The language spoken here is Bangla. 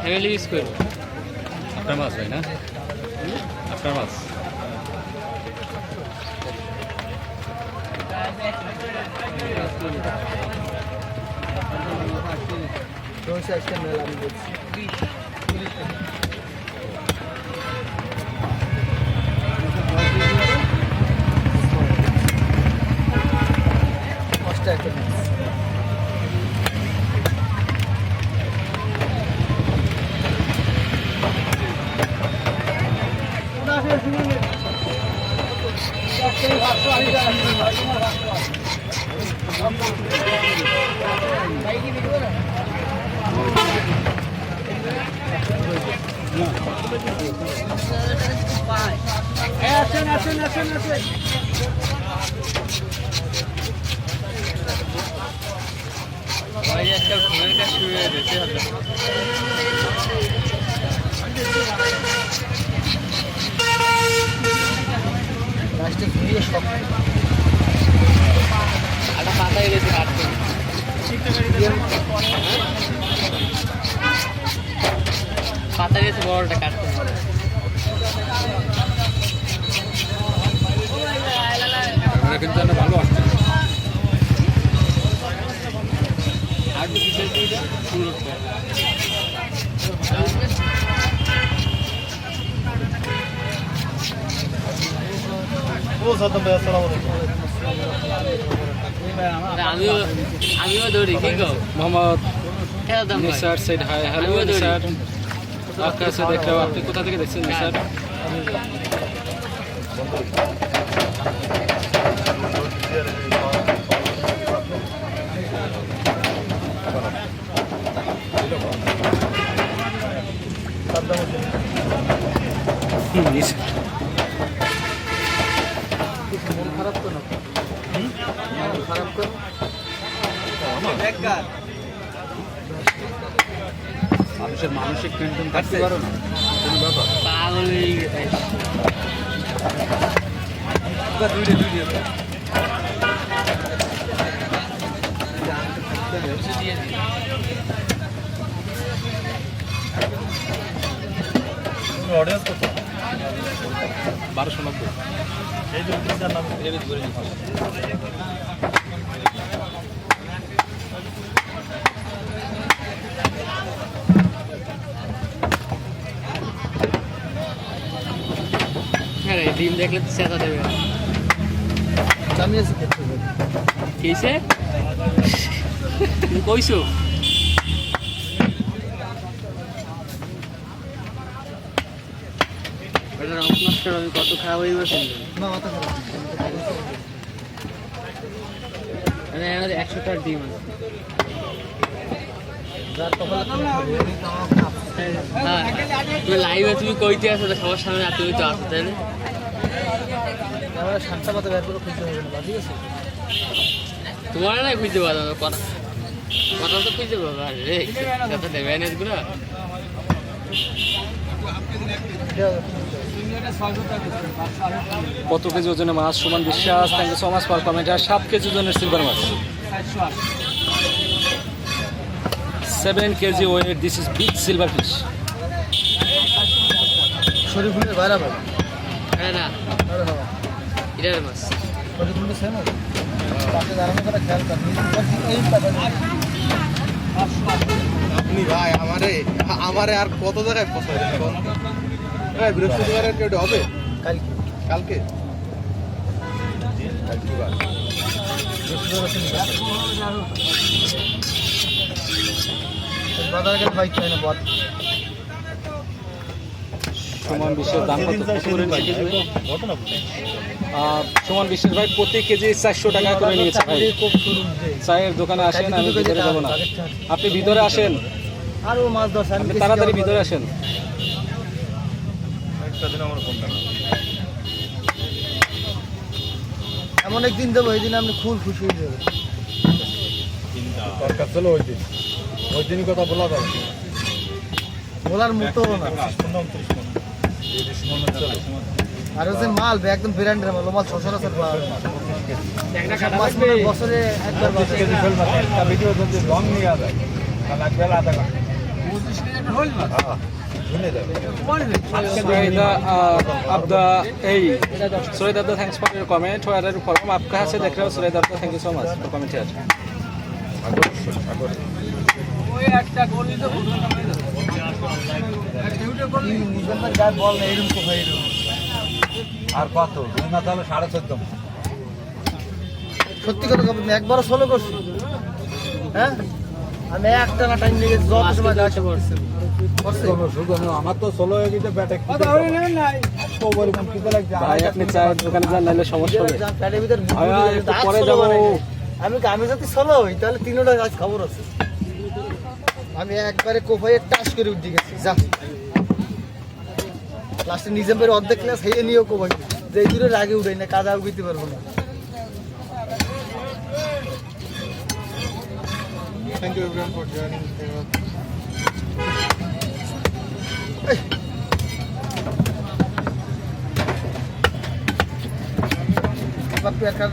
ফ্যামিলি ইউজ করবো আপনার মাছ ভাই না আপনার মাছ পাতায় গেছে কাটতে পাতা গেছে বড়টা কাটতে কিন্তু ভালো আসছে আর কিসের দিকে পুরো আমিও দৌড়ি কি গো মোহাম্মদ খেলতাম Nisar said hi hello Nisar आपका से देख रहे हो আপনি কোথা থেকে দেখছেন নিসার খারাপ তো না খারাপ তো মানুষের মানসিক টেনশন থাকতে পারো না কোনো ব্যাপার পাগল হয়ে গেছে অডিয়েন্স কত 1290 এই যে উদ্যোগটার নাম এর ধরে নিতে হ্যাঁ রে ডিম দেখলে তো চেতা দেবে জানিয়েছি কিসে তুমি কইছো আমি কত খারাপ হয়ে গেছে না মাথা খারাপ মানে 100টার ডিম আছে হ্যাঁ তুমি লাইভে তুমি কইতে আসো সবার সামনে তুমি তো আসো তাই না শান্তা পাতা বের করে খুঁজতে হবে না ঠিক আছে তোমার না খুঁজতে পারো কথা কথা তো খুঁজতে পারবো রে কথা দেবে না এগুলো কত কেজি ওজনের মাছ Suman Biswas thank you so much for comment আর 7 কেজি ওজনের সিলভার মাছ 7 কেজি weight this is big silver fish শরীফুলের বাইরা ভাই হ্যাঁ না আরে বাবা এটার মাছ শরীফুলের সেম আছে পাশে দাঁড়ানো করে খেয়াল করনি এই টাকা আপনি ভাই আমারে আর কত জায়গায় ফসাই হ্যাঁ বৃহস্পতিবারের ডেট হবে কালকে কালকে বাজারে গেলে বাইক চাই না বল সুমন বিশ্বের দাম কত করে কেজি সুমন বিশ্বের ভাই প্রতি কেজি 400 টাকা করে নিয়েছে ভাই খুব শুরু চায়ের দোকানে আসেন আমি ভিতরে যাব না আপনি ভিতরে আসেন আরো মাছ দশ আপনি তাড়াতাড়ি ভিতরে আসেন এমন একদিন দেবো এই দিন আপনি খুব খুশি হয়ে যাবেন দরকার ছিল ওই দিনই কথা বলা যাবে বলার মতো না আর ওই যে মাল একদম ব্র্যান্ডের মাল, ও মাল সচরাচর পাওয়া যায় না। মাছ মানে বছরে একবার বাজে। ভিডিও যদি লং নিয়ে যায় লাগবে আধা ঘন্টা Suraj Datta, thanks for your comment. Where are you from? आप कहाँ से देख रहे हो? Suraj Datta, thank you so much for comment here. নিজের গায়ে বল না, এরকম তো ভাই এরকম। আর কত দুই মাস হলো 14.5 সত্যি কথা বলবো, আমি একবারও সোলো করছি। হ্যাঁ, আমি একটা না টাইম নিয়ে যত সময় যাচ্ছে করছি। আমার তো 16 হয়ে গেছে ব্যাটে পরিমাণ কিতে লাগছে ভাই আপনি চায়ের দোকানে যান, নাহলে সমস্যা হবে। প্যাডের ভিতর পরে যাবো। আমি যদি সোলো হই তাহলে 3টা কাজ খবর আছে। আমি একবারে কোফাইয়ের টাচ করে উঠে গেছি, যা লাস্টে নিজের অর্ধেক ক্লাস হেয়ে নিয়েও কোফাই যে এই দূরের আগে উঠাই না, কাজা উঠাইতে পারবো না। Thank you everyone for joining. Rabbi akar.